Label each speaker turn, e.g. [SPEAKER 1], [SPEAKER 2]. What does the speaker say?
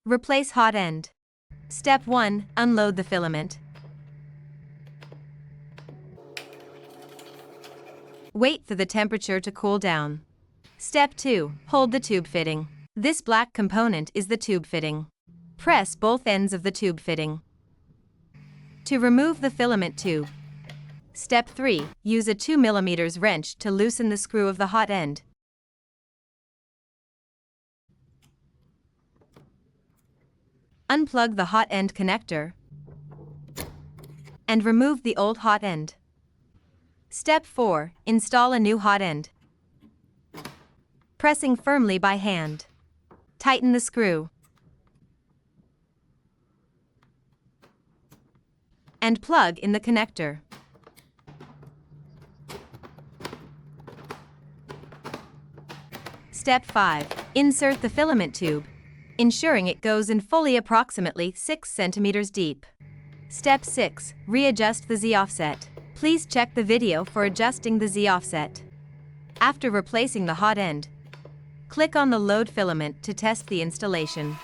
[SPEAKER 1] Replace hot end. Step 1. Unload the filament. Wait for the temperature to cool down. Step 2. Hold the tube fitting. This black component is the tube fitting. Press both ends of the tube fitting to remove the filament tube. Step 3. Use a 2 mm wrench to loosen the screw of the hot end. Unplug the hot end connector and remove the old hot end. Step 4. Install a new hot end. Pressing firmly by hand. Tighten the screw and plug in the connector. Step 5. Insert the filament tube, ensuring it goes in fully approximately 6 cm deep. Step 6. Readjust the Z offset. Please check the video for adjusting the Z offset. After replacing the hot end, click on the load filament to test the installation.